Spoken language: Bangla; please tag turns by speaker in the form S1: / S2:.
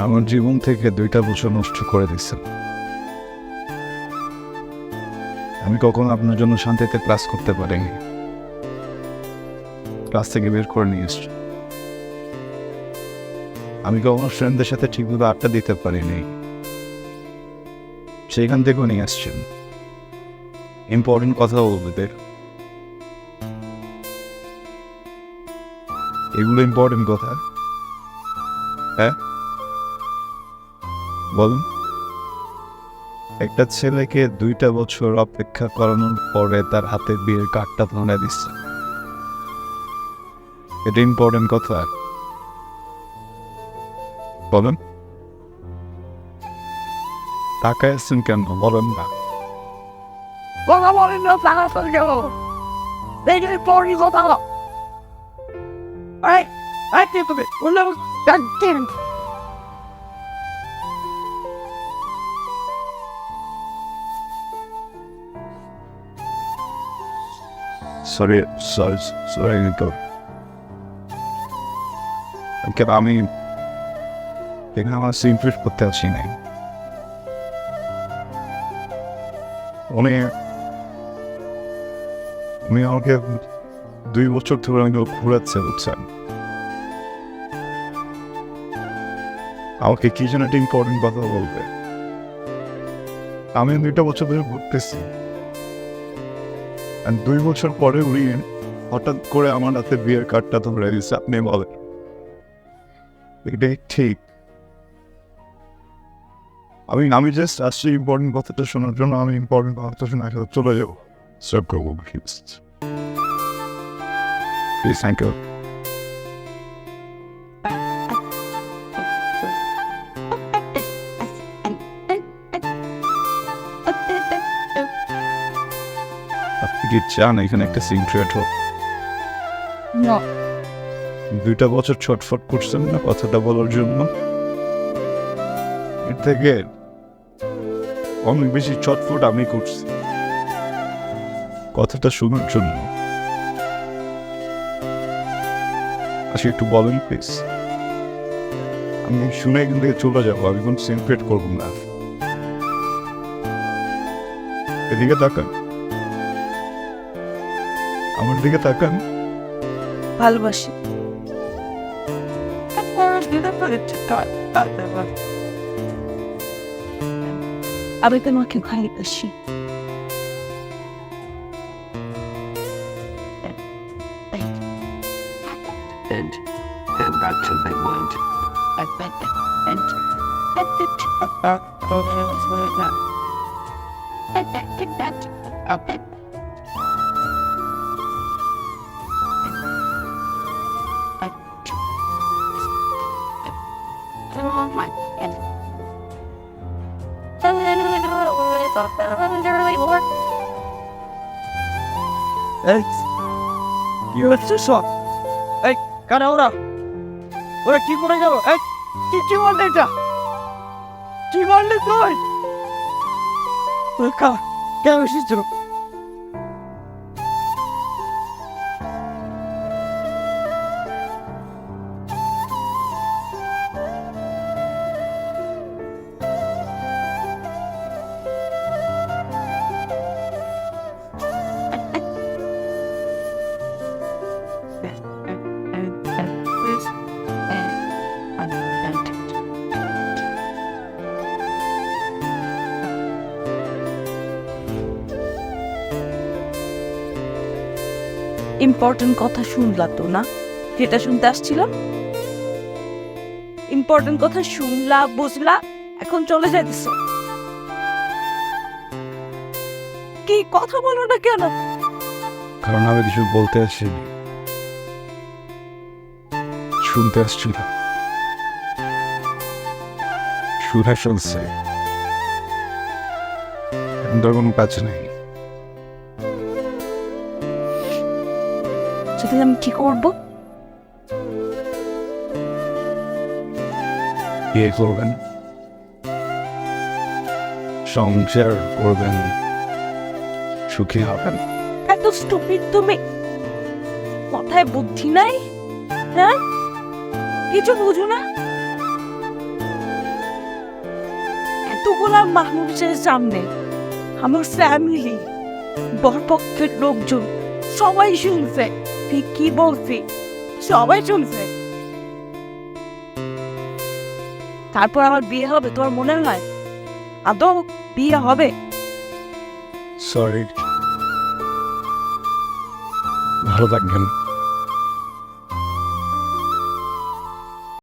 S1: আমার জীবন থেকে 2টা বছর নষ্ট করে দিচ্ছেন। আমি কখনো আপনার জন্য শান্তিতে ক্লাস করতে পারিনি, ক্লাস থেকে বের করে নিয়ে এসছি। আমি কখনো ফ্রেন্ডদের সাথে ঠিকভাবে আড্ডা দিতে পারিনি, সেইখান থেকেও নিয়ে আসছেন। ইম্পর্টেন্ট কথা বলবে, এগুলো ইম্পর্টেন্ট কথা। হ্যাঁ বলুন, একটা ছেলেকে 2টা বছর অপেক্ষা করানোর পরে তার হাতে বিয়ের কার্ডটা ধরে দিচ্ছে, এটা ইম্পর্টেন্ট কথা? বলুন, তাকায় আছেন কেন? বলেন না।
S2: কথা বলেন না, টাকা চলে গেল। দেখে পড়ি কথা। এই কে তুমি? বললাম ডাক্তার।
S1: সরি তো আমি এখানে আমার সিনফিট করতে আসি নাই। উনি আমাকে 2 বছর ধরে আমাকে ঘুরাচ্ছে, বুঝছেন? আমাকে কি যেন একটা ইম্পর্টেন্ট কথা বলবে। আমি 2টা বছর ধরে ঘুরতেছি, 2 বছর পরে উনি হঠাৎ করে আমার হাতে বিয়ের কার্ডটা ধরে দিচ্ছে। আপনি বলেন এটাই ঠিক? আমি জাস্ট আসছি ইম্পর্টেন্ট কথাটা শোনার জন্য। আমি ইম্পর্টেন্ট কথাটা শুনে আসলে চলে যাবো। সব করবো প্লিজ, থ্যাংক ইউ। আপনি কি চান এখানে একটা সিন ক্রিয়েট হোক?
S2: না,
S1: 2টা বছর ছটফট করছেন না কথাটা বলার জন্য? এর থেকে অনেক বেশি ছটফট আমি করছি কথাটা শোনার জন্য। আচ্ছা একটু বলেন প্লিজ, আমি শুনে এখান থেকে চলে যাবো। আমি কোনো সিন ক্রিয়েট করবো না। এদিকে তাকান, আমার দিকে তাকান।
S2: ভালোবাসি। আমি তোমাকে ভালোবাসি।
S3: And that's what they want.
S2: কি হচ্ছে সব? এই কারা ওরা? ওরা কি করে গেল? এই কি বললে এটা? কি বললি তুই? কেন এসেছিল? ইম্পর্টেন্ট কথা শুনলা তো না? যেটা শুনতে আসছিলাম, ইম্পর্টেন্ট কথা শুনলা, বুঝলা, এখন চলে যাইতেছ। কি কথা বলো না কেন?
S1: কারণ আমি কিছু বলতে আসিনি, শুনতে আসছিলাম। শুনে শুনছে, কোনো কাজ নেই।
S2: সেটা আমি কি করবো?
S1: বিয়ে করবেন, সংসার করবেন, সুখী হবেন।
S4: এত স্টুপিড তুমি, মাথায় বুদ্ধি নাই? হ্যাঁ, কিছু বুঝো না? এতগুলা মানুষের সামনে আমার ফ্যামিলি, বরপক্ষের লোকজন সবাই শুনছে ঠিক কি বলছি, সবাই শুনছে। তারপর আমার বিয়ে হবে তোমার মনে হয়? আদৌ বিয়ে হবে?
S1: সরি, ভালো থাকবেন।